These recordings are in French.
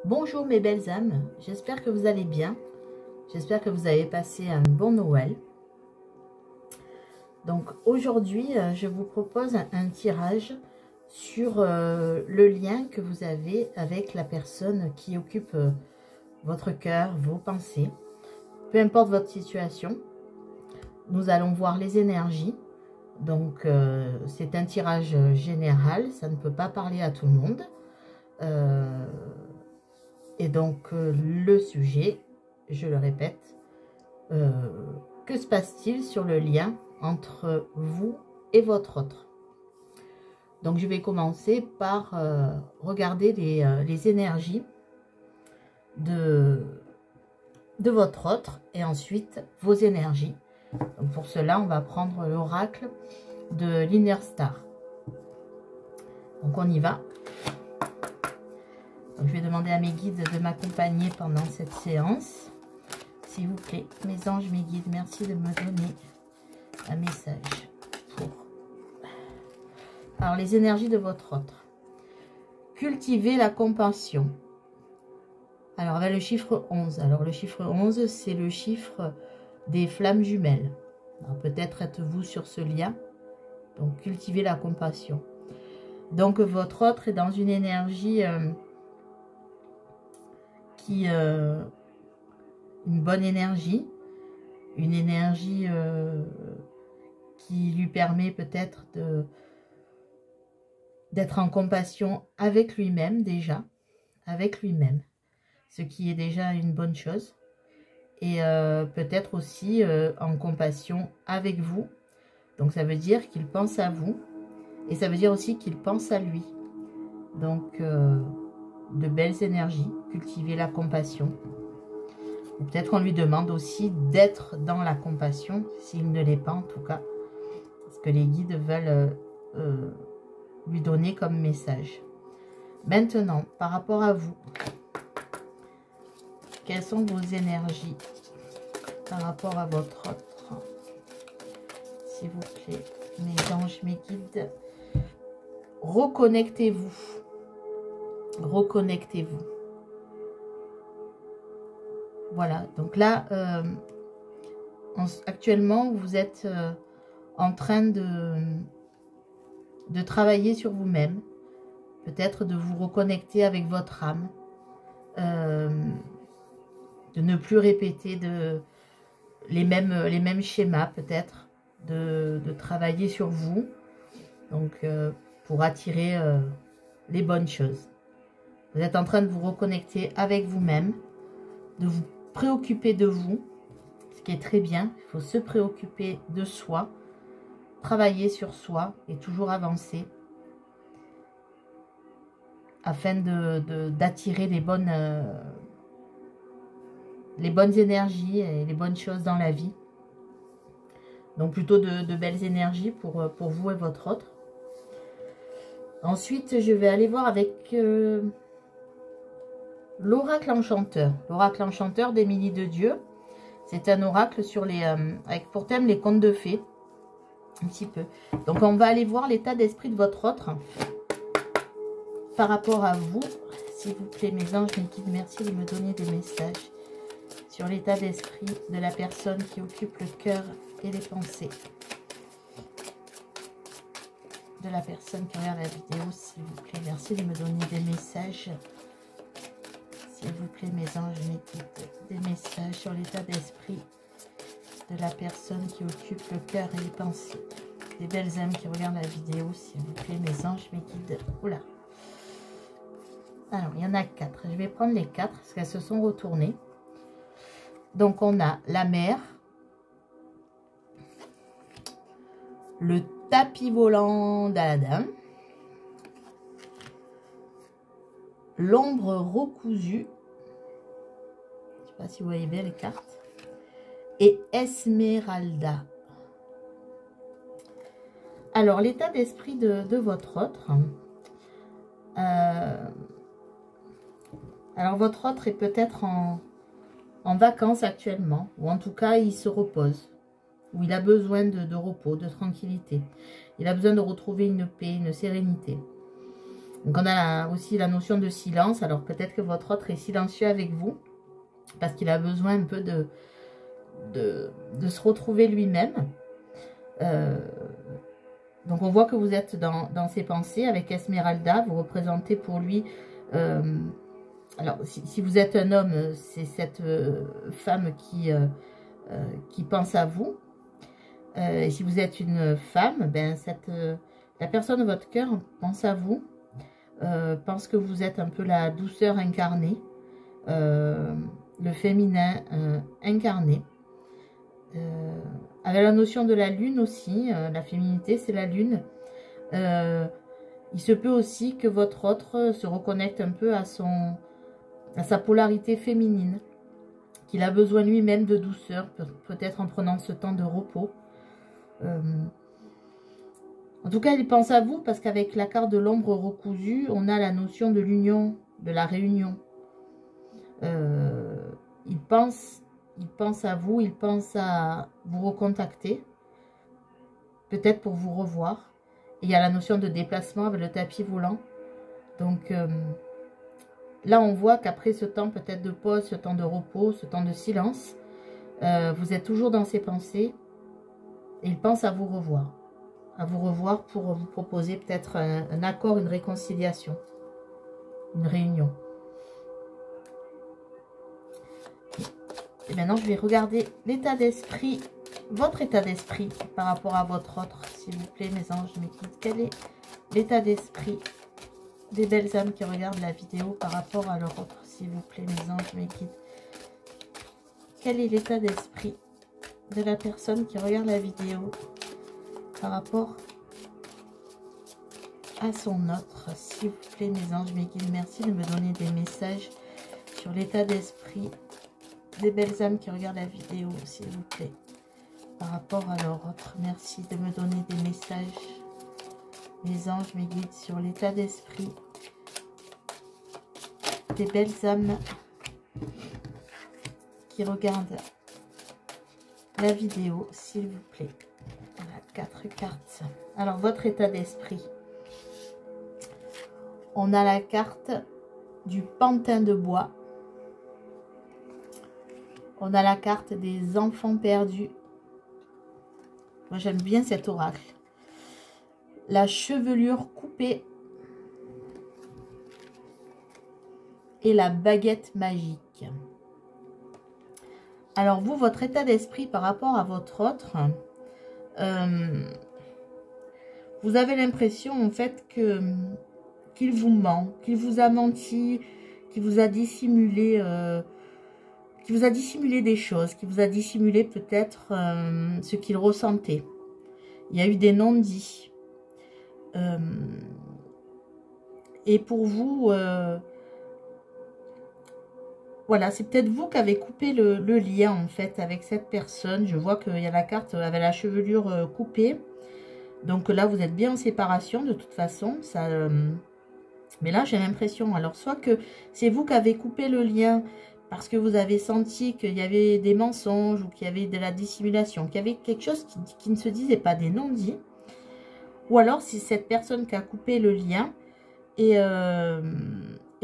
Bonjour mes belles âmes, j'espère que vous allez bien. J'espère que vous avez passé un bon Noël. Donc aujourd'hui, je vous propose un tirage sur le lien que vous avez avec la personne qui occupe votre cœur, vos pensées. Peu importe votre situation, nous allons voir les énergies. Donc c'est un tirage général, ça ne peut pas parler à tout le monde. Et donc, le sujet, je le répète, que se passe-t-il sur le lien entre vous et votre autre? Donc, je vais commencer par regarder les énergies de votre autre et ensuite vos énergies. Donc, pour cela, on va prendre l'oracle de l'Inner Star. Donc, on y va. Donc, je vais demander à mes guides de m'accompagner pendant cette séance. S'il vous plaît, mes anges, mes guides, merci de me donner un message pour... Alors, les énergies de votre autre. Cultivez la compassion. Alors, avec le chiffre 11. Alors, le chiffre 11, c'est le chiffre des flammes jumelles. Alors, peut-être êtes-vous sur ce lien. Donc, cultivez la compassion. Donc, votre autre est dans une énergie... une bonne énergie, une énergie qui lui permet peut-être d'être en compassion avec lui-même déjà, avec lui-même, ce qui est déjà une bonne chose, et peut-être aussi en compassion avec vous. Donc ça veut dire qu'il pense à vous, et ça veut dire aussi qu'il pense à lui. Donc de belles énergies, cultiver la compassion. Peut-être qu'on lui demande aussi d'être dans la compassion, s'il ne l'est pas en tout cas, ce que les guides veulent lui donner comme message. Maintenant, par rapport à vous, quelles sont vos énergies par rapport à votre autre? S'il vous plaît, mes anges, mes guides, reconnectez-vous. Reconnectez-vous. Voilà, donc là, actuellement, vous êtes en train de travailler sur vous-même, peut-être de vous reconnecter avec votre âme, de ne plus répéter les mêmes schémas, peut-être, de travailler sur vous, donc pour attirer les bonnes choses. Vous êtes en train de vous reconnecter avec vous-même, de vous préoccuper de vous, ce qui est très bien. Il faut se préoccuper de soi, travailler sur soi et toujours avancer afin d'attirer les bonnes énergies et les bonnes choses dans la vie. Donc plutôt de belles énergies pour vous et votre autre. Ensuite, je vais aller voir avec l'oracle enchanteur. L'oracle enchanteur d'Émilie de Dieu. C'est un oracle sur avec pour thème les contes de fées. Un petit peu. Donc on va aller voir l'état d'esprit de votre autre. Par rapport à vous. S'il vous plaît, mes anges, mes guides, merci de me donner des messages sur l'état d'esprit de la personne qui occupe le cœur et les pensées. De la personne qui regarde la vidéo, s'il vous plaît. Merci de me donner des messages. S'il vous plaît, mes anges, mes guides, des messages sur l'état d'esprit de la personne qui occupe le cœur et les pensées. Des belles âmes qui regardent la vidéo, s'il vous plaît, mes anges, mes guides. Oula. Alors, il y en a 4. Je vais prendre les 4 parce qu'elles se sont retournées. Donc, on a la mer, le tapis volant d'Aladin, l'ombre recousue, je ne sais pas si vous voyez bien les cartes, et Esmeralda. Alors, l'état d'esprit de votre autre. Alors, votre autre est peut-être en vacances actuellement, ou en tout cas, il se repose, ou il a besoin de repos, de tranquillité. Il a besoin de retrouver une paix, une sérénité. Donc on a aussi la notion de silence. Alors peut-être que votre autre est silencieux avec vous parce qu'il a besoin un peu de se retrouver lui-même. Donc on voit que vous êtes dans ses pensées avec Esmeralda. Vous représentez pour lui... alors si vous êtes un homme, c'est cette femme qui pense à vous. Et si vous êtes une femme, ben la personne de votre cœur pense à vous. Pense que vous êtes un peu la douceur incarnée, le féminin incarné. Avec la notion de la lune aussi, la féminité c'est la lune. Il se peut aussi que votre autre se reconnecte un peu à sa polarité féminine, qu'il a besoin lui-même de douceur, peut-être en prenant ce temps de repos. En tout cas, il pense à vous parce qu'avec la carte de l'ombre recousue, on a la notion de l'union, de la réunion. Il pense à vous, il pense à vous recontacter, peut-être pour vous revoir. Et il y a la notion de déplacement avec le tapis volant. Donc là, on voit qu'après ce temps peut-être de pause, ce temps de repos, ce temps de silence, vous êtes toujours dans ses pensées et il pense à vous revoir. Pour vous proposer peut-être un accord, une réconciliation, une réunion. Et maintenant, je vais regarder l'état d'esprit, votre état d'esprit par rapport à votre autre, s'il vous plaît, mes anges, mes guides. Quel est l'état d'esprit des belles âmes qui regardent la vidéo par rapport à leur autre, s'il vous plaît, mes anges, mes guides? Quel est l'état d'esprit de la personne qui regarde la vidéo par rapport à son autre, s'il vous plaît, mes anges, mes guides? Merci de me donner des messages sur l'état d'esprit des belles âmes qui regardent la vidéo, s'il vous plaît, par rapport à leur autre. Merci de me donner des messages, mes anges, mes guides, sur l'état d'esprit des belles âmes qui regardent la vidéo, s'il vous plaît. Voilà, 4 cartes. Alors, votre état d'esprit. On a la carte du pantin de bois. On a la carte des enfants perdus. Moi, j'aime bien cet oracle. La chevelure coupée. Et la baguette magique. Alors, vous, votre état d'esprit par rapport à votre autre, vous avez l'impression, en fait, qu'il vous ment, qu'il vous a menti, qu'il vous a dissimulé... qui vous a dissimulé des choses, qui vous a dissimulé peut-être ce qu'il ressentait. Il y a eu des non-dits. Et pour vous, voilà, c'est peut-être vous qui avez coupé le lien en fait avec cette personne. Je vois qu'il y a la carte avec la chevelure coupée. Donc là, vous êtes bien en séparation de toute façon. Ça, mais là, j'ai l'impression, alors soit que c'est vous qui avez coupé le lien parce que vous avez senti qu'il y avait des mensonges ou qu'il y avait de la dissimulation, qu'il y avait quelque chose qui ne se disait pas, des non-dits. Ou alors, c'est cette personne qui a coupé le lien et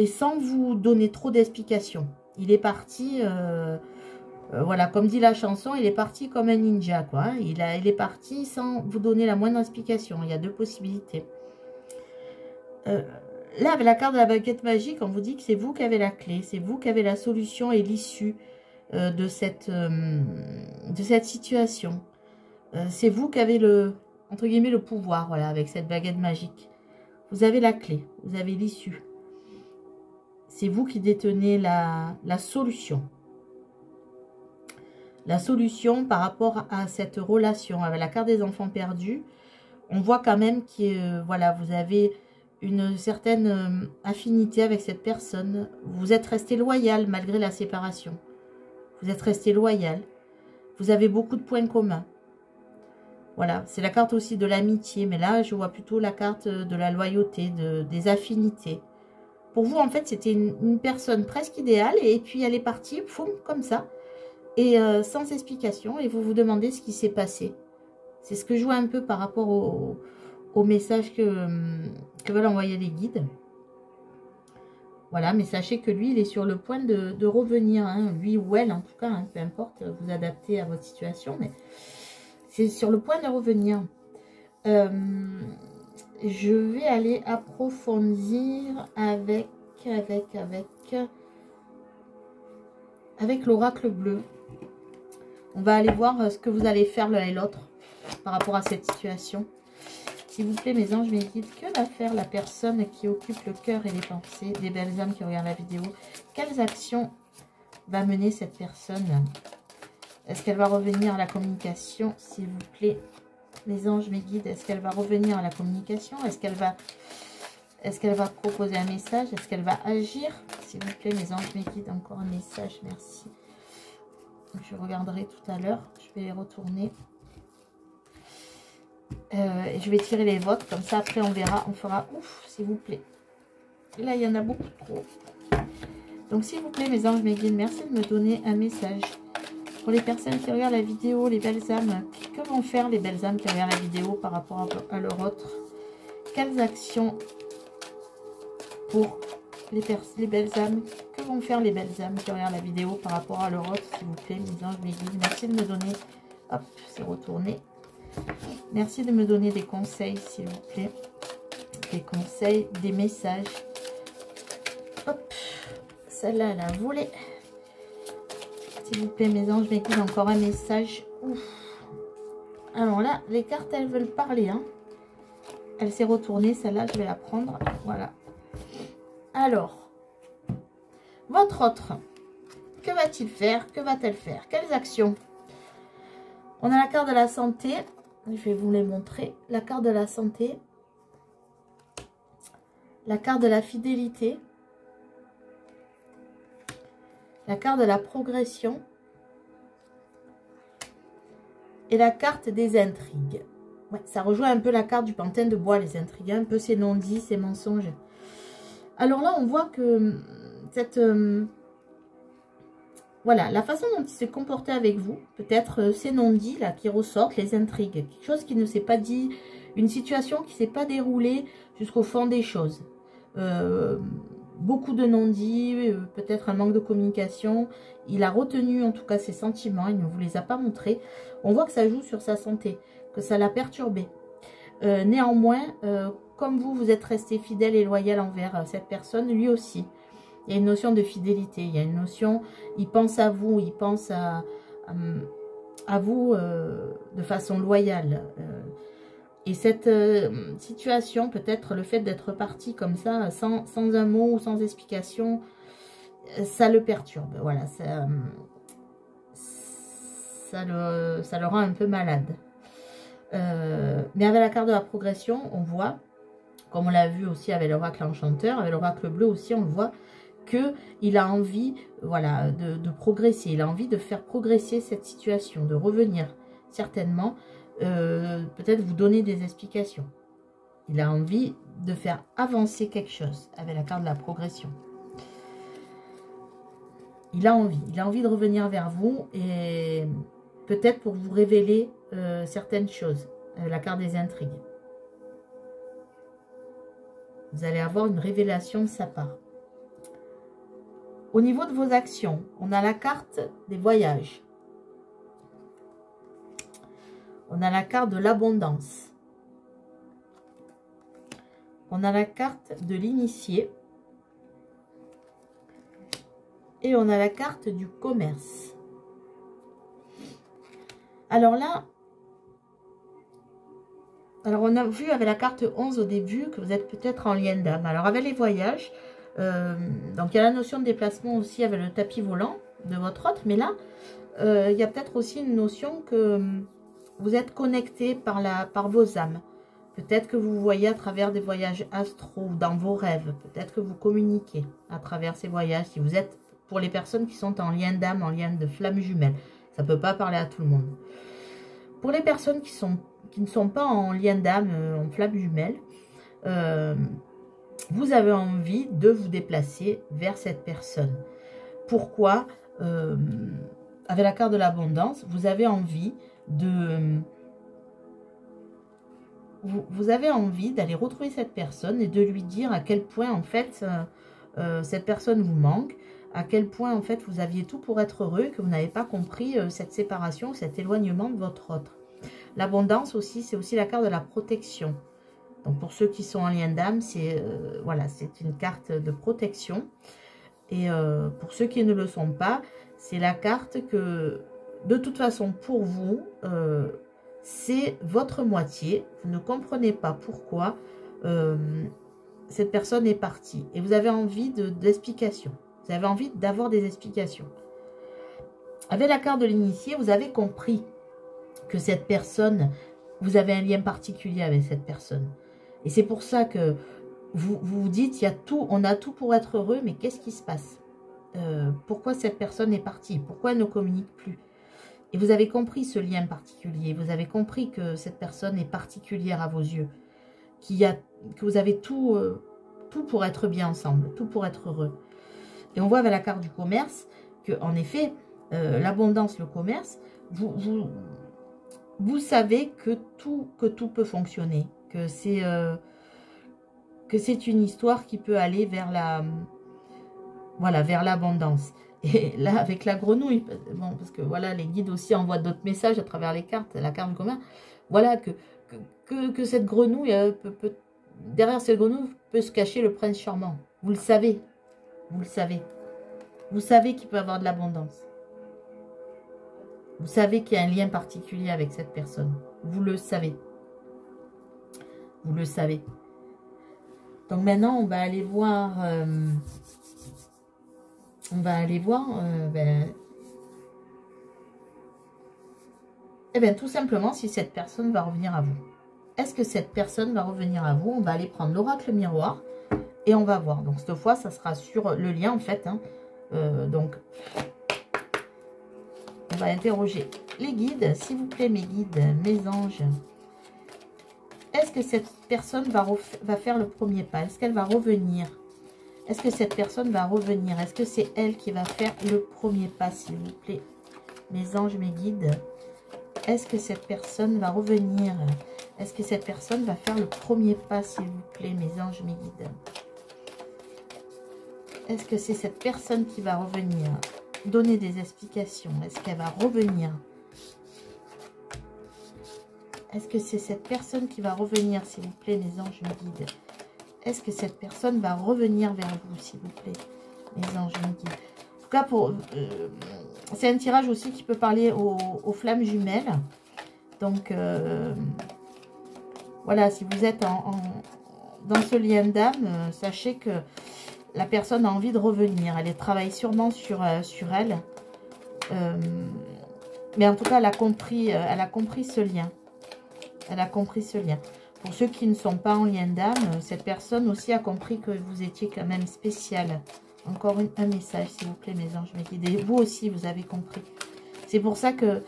sans vous donner trop d'explications. Il est parti, voilà, comme dit la chanson, il est parti comme un ninja, quoi. Il est parti sans vous donner la moindre explication. Il y a deux possibilités. Là, avec la carte de la baguette magique, on vous dit que c'est vous qui avez la clé, c'est vous qui avez la solution et l'issue de cette situation. C'est vous qui avez entre guillemets, le pouvoir, voilà, avec cette baguette magique. Vous avez la clé, vous avez l'issue. C'est vous qui détenez la solution. La solution par rapport à cette relation. Avec la carte des enfants perdus, on voit quand même que voilà, vous avez une certaine affinité avec cette personne. Vous êtes resté loyal malgré la séparation. Vous êtes resté loyal. Vous avez beaucoup de points communs. Voilà, c'est la carte aussi de l'amitié. Mais là, je vois plutôt la carte de la loyauté, des affinités. Pour vous, en fait, c'était une personne presque idéale. Et puis, elle est partie, foum, comme ça. Et sans explication. Et vous vous demandez ce qui s'est passé. C'est ce que je vois un peu par rapport au message que veulent envoyer les guides. Voilà, mais sachez que lui, il est sur le point de revenir, hein, lui ou elle en tout cas, hein, peu importe, vous adaptez à votre situation, mais c'est sur le point de revenir. Je vais aller approfondir avec l'oracle bleu. On va aller voir ce que vous allez faire l'un et l'autre par rapport à cette situation. S'il vous plaît, mes anges, mes guides, que va faire la personne qui occupe le cœur et les pensées des belles âmes qui regardent la vidéo? Quelles actions va mener cette personne? Est-ce qu'elle va revenir à la communication, s'il vous plaît? Mes anges, mes guides, est-ce qu'elle va revenir à la communication? Est-ce qu'elle va proposer un message? Est-ce qu'elle va agir? S'il vous plaît, mes anges, mes guides, encore un message, merci. Je regarderai tout à l'heure, je vais les retourner. Et je vais tirer les vôtres, comme ça après on verra, on fera ouf, s'il vous plaît. Là, il y en a beaucoup trop. Donc, s'il vous plaît, mes anges, mes guides, merci de me donner un message. Pour les personnes qui regardent la vidéo, les belles âmes, que vont faire les belles âmes qui regardent la vidéo par rapport à leur autre? Quelles actions pour les belles âmes? Que vont faire les belles âmes qui regardent la vidéo par rapport à leur autre, s'il vous plaît, mes anges, mes guides? Merci de me donner... Hop, c'est retourné. Merci de me donner des conseils, s'il vous plaît. Des conseils, des messages. Hop, celle-là, elle a volé. S'il vous plaît, mes anges, mes guides, encore un message. Ouf. Alors là, les cartes, elles veulent parler. Hein. Elle s'est retournée, celle-là, je vais la prendre. Voilà. Alors, votre autre, que va-t-il faire? Que va-t-elle faire? Quelles actions? On a la carte de la santé. Je vais vous les montrer. La carte de la santé. La carte de la fidélité. La carte de la progression. Et la carte des intrigues. Ouais, ça rejoint un peu la carte du pantin de bois, les intrigues. Un peu ces non-dits, ces mensonges. Alors là, on voit que cette... voilà, la façon dont il s'est comporté avec vous, peut-être ces non-dits là qui ressortent, les intrigues, quelque chose qui ne s'est pas dit, une situation qui ne s'est pas déroulée jusqu'au fond des choses. Beaucoup de non-dits, peut-être un manque de communication. Il a retenu en tout cas ses sentiments, il ne vous les a pas montrés. On voit que ça joue sur sa santé, que ça l'a perturbé. Néanmoins, comme vous êtes resté fidèle et loyal envers cette personne, lui aussi. Il y a une notion de fidélité, il y a une notion, il pense à vous, il pense à vous de façon loyale. Et cette situation, peut-être le fait d'être parti comme ça, sans un mot ou sans explication, ça le perturbe. Voilà, ça le rend un peu malade. Mais avec la carte de la progression, on voit, comme on l'a vu aussi avec l'oracle enchanteur, avec l'oracle bleu aussi, on le voit, qu'il a envie, voilà, de progresser. Il a envie de faire progresser cette situation, de revenir certainement, peut-être vous donner des explications. Il a envie de faire avancer quelque chose avec la carte de la progression. Il a envie de revenir vers vous et peut-être pour vous révéler certaines choses. La carte des intrigues. Vous allez avoir une révélation de sa part. Au niveau de vos actions, on a la carte des voyages. On a la carte de l'abondance. On a la carte de l'initié. Et on a la carte du commerce. Alors là, on a vu avec la carte 11 au début que vous êtes peut-être en lien d'âme. Alors avec les voyages, donc il y a la notion de déplacement aussi avec le tapis volant de votre autre. Mais là, il y a peut-être aussi une notion que vous êtes connecté par vos âmes. Peut-être que vous voyez à travers des voyages astraux ou dans vos rêves. Peut-être que vous communiquez à travers ces voyages. Si vous êtes, pour les personnes qui sont en lien d'âme, en lien de flamme jumelle, ça ne peut pas parler à tout le monde. Pour les personnes qui ne sont pas en lien d'âme, en flamme jumelle, vous avez envie de vous déplacer vers cette personne. Pourquoi avec la carte de l'abondance, vous avez envie de... Vous avez envie d'aller retrouver cette personne et de lui dire à quel point, en fait, cette personne vous manque, à quel point en fait vous aviez tout pour être heureux, que vous n'avez pas compris cette séparation, cet éloignement de votre autre. L'abondance aussi, c'est aussi la carte de la protection. Donc pour ceux qui sont en lien d'âme, c'est voilà, c'est une carte de protection. Et pour ceux qui ne le sont pas, c'est la carte que de toute façon pour vous, c'est votre moitié. Vous ne comprenez pas pourquoi cette personne est partie. Et vous avez envie d'explications. Vous avez envie d'avoir des explications. Avec la carte de l'initié, vous avez compris que cette personne, vous avez un lien particulier avec cette personne. Et c'est pour ça que vous vous dites, il y a tout, on a tout pour être heureux, mais qu'est-ce qui se passe? Pourquoi cette personne est partie? Pourquoi elle ne communique plus? Et vous avez compris ce lien particulier. Vous avez compris que cette personne est particulière à vos yeux. Que vous avez tout, tout pour être bien ensemble, tout pour être heureux. Et on voit avec la carte du commerce que, en effet, l'abondance, le commerce, vous savez que tout peut fonctionner, que c'est une histoire qui peut aller vers voilà, vers l'abondance. Et là, avec la grenouille, bon, parce que voilà, les guides aussi envoient d'autres messages à travers les cartes, la carte du commun, voilà, que cette grenouille, derrière cette grenouille peut se cacher le prince charmant. Vous le savez, vous le savez. Vous savez qu'il peut avoir de l'abondance. Vous savez qu'il y a un lien particulier avec cette personne. Vous le savez. Vous le savez. Donc maintenant, on va aller voir... tout simplement si cette personne va revenir à vous. Est-ce que cette personne va revenir à vous? On va aller prendre l'oracle miroir et on va voir. Donc cette fois, ça sera sur le lien en fait. Hein. Donc, on va interroger les guides. S'il vous plaît, mes guides, mes anges. Est-ce que cette personne va faire le premier pas? Est-ce qu'elle va revenir? Est-ce que cette personne va revenir? Est-ce que c'est elle qui va faire le premier pas, s'il vous plaît? Mes anges, mes guides. Est-ce que cette personne va revenir? Est-ce que cette personne va faire le premier pas, s'il vous plaît, mes anges, mes guides? Est-ce que c'est cette personne qui va revenir? Donner des explications. Est-ce qu'elle va revenir? Est-ce que c'est cette personne qui va revenir, s'il vous plaît, mes anges, mes guides? Est-ce que cette personne va revenir vers vous, s'il vous plaît, mes anges, mes guides? En tout cas, c'est un tirage aussi qui peut parler aux flammes jumelles. Donc, voilà, si vous êtes dans ce lien d'âme, sachez que la personne a envie de revenir. Elle travaille sûrement sur elle. Mais en tout cas, elle a compris ce lien. Elle a compris ce lien. Pour ceux qui ne sont pas en lien d'âme, cette personne aussi a compris que vous étiez quand même spécial. Encore un message, s'il vous plaît, mes anges, mes guides. Et vous aussi, vous avez compris. C'est pour ça que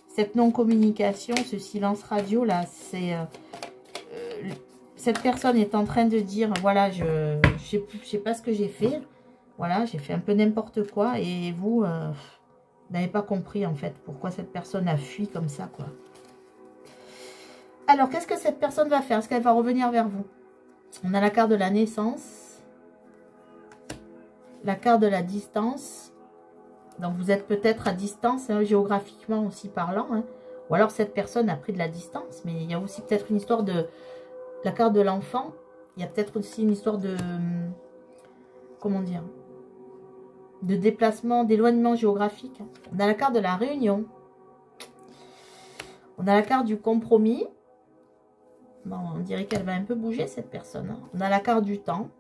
cette non-communication, ce silence radio, là, c'est... cette personne est en train de dire, voilà, je sais pas ce que j'ai fait. Voilà, j'ai fait un peu n'importe quoi. Et vous, n'avez pas compris, en fait, pourquoi cette personne a fui comme ça, quoi. Alors, qu'est-ce que cette personne va faire? Est-ce qu'elle va revenir vers vous? On a la carte de la naissance. La carte de la distance. Donc, vous êtes peut-être à distance, hein, géographiquement aussi parlant. Hein. Ou alors, cette personne a pris de la distance. Mais il y a aussi peut-être une histoire de... La carte de l'enfant. Il y a peut-être aussi une histoire de... Comment dire? De déplacement, d'éloignement géographique. On a la carte de la réunion. On a la carte du compromis. Bon, on dirait qu'elle va un peu bouger, cette personne. Hein. On a la carte du temps.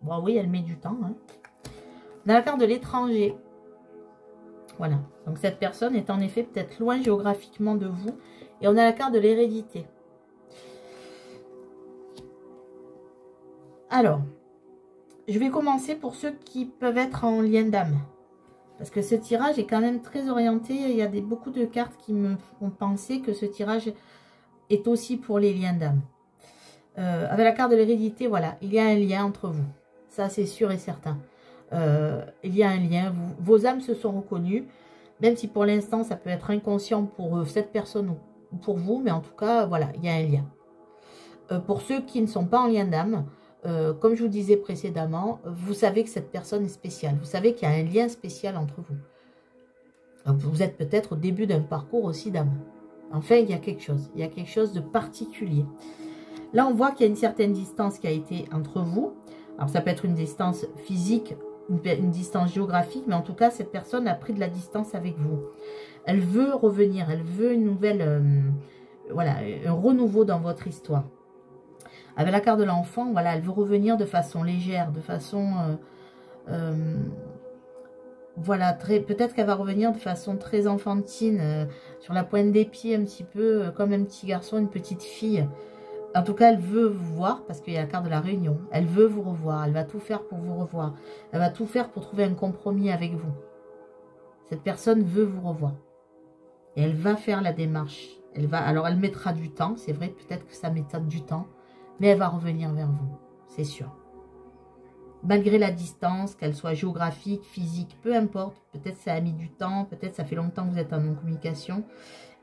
Bon, oui, elle met du temps. Hein. On a la carte de l'étranger. Voilà. Donc, cette personne est en effet peut-être loin géographiquement de vous. Et on a la carte de l'hérédité. Alors, je vais commencer pour ceux qui peuvent être en lien d'âme. Parce que ce tirage est quand même très orienté. Il y a beaucoup de cartes qui me font penser que ce tirage est aussi pour les liens d'âme. Avec la carte de l'hérédité, voilà, il y a un lien entre vous. Ça, c'est sûr et certain. Il y a un lien. Vos âmes se sont reconnues. Même si pour l'instant, ça peut être inconscient pour cette personne ou pour vous. Mais en tout cas, voilà, il y a un lien. Pour ceux qui ne sont pas en lien d'âme, comme je vous disais précédemment, vous savez que cette personne est spéciale. Vous savez qu'il y a un lien spécial entre vous. Donc, vous êtes peut-être au début d'un parcours aussi d'amour. Enfin, il y a quelque chose. Il y a quelque chose de particulier. Là, on voit qu'il y a une certaine distance qui a été entre vous. Alors, ça peut être une distance physique, une distance géographique, mais en tout cas, cette personne a pris de la distance avec vous. Elle veut revenir, elle veut une nouvelle, voilà, un renouveau dans votre histoire. Avec la carte de l'enfant, voilà, elle veut revenir de façon légère, de façon, voilà, peut-être qu'elle va revenir de façon très enfantine, sur la pointe des pieds, un petit peu, comme un petit garçon, une petite fille. En tout cas, elle veut vous voir, parce qu'il y a la carte de la réunion. Elle veut vous revoir, elle va tout faire pour vous revoir. Elle va tout faire pour trouver un compromis avec vous. Cette personne veut vous revoir. Et elle va faire la démarche. Alors, elle mettra du temps, c'est vrai, peut-être que ça mettra du temps, mais elle va revenir vers vous, c'est sûr. Malgré la distance, qu'elle soit géographique, physique, peu importe, peut-être ça a mis du temps, peut-être ça fait longtemps que vous êtes en communication.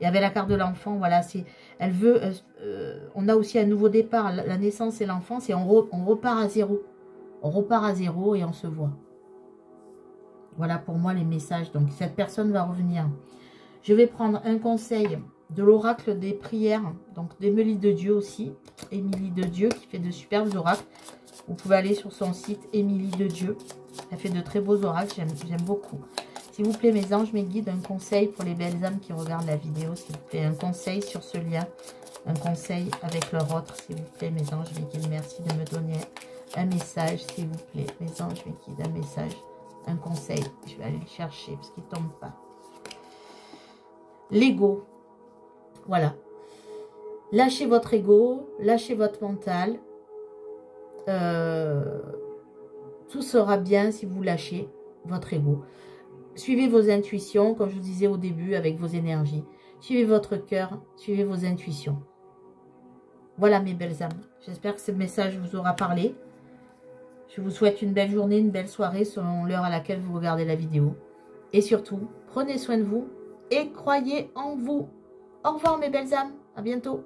Et avec la carte de l'enfant, voilà, elle veut, on a aussi un nouveau départ, la naissance et l'enfance, et on repart à zéro. On repart à zéro et on se voit. Voilà pour moi les messages. Donc cette personne va revenir. Je vais prendre un conseil de l'oracle des prières, donc d'Émilie de Dieu aussi. Émilie de Dieu qui fait de superbes oracles. Vous pouvez aller sur son site Émilie de Dieu. Elle fait de très beaux oracles, j'aime beaucoup. S'il vous plaît mes anges, mes guides, un conseil pour les belles âmes qui regardent la vidéo, s'il vous plaît. Un conseil sur ce lien, un conseil avec leur autre, s'il vous plaît mes anges, mes guides. Merci de me donner un message, s'il vous plaît. Mes anges, mes guides, un message, un conseil. Je vais aller le chercher parce qu'il ne tombe pas. L'ego. Voilà. Lâchez votre ego, lâchez votre mental. Tout sera bien si vous lâchez votre ego. Suivez vos intuitions, comme je vous disais au début, avec vos énergies. Suivez votre cœur, suivez vos intuitions. Voilà mes belles âmes. J'espère que ce message vous aura parlé. Je vous souhaite une belle journée, une belle soirée selon l'heure à laquelle vous regardez la vidéo. Et surtout, prenez soin de vous et croyez en vous. Au revoir mes belles âmes. À bientôt.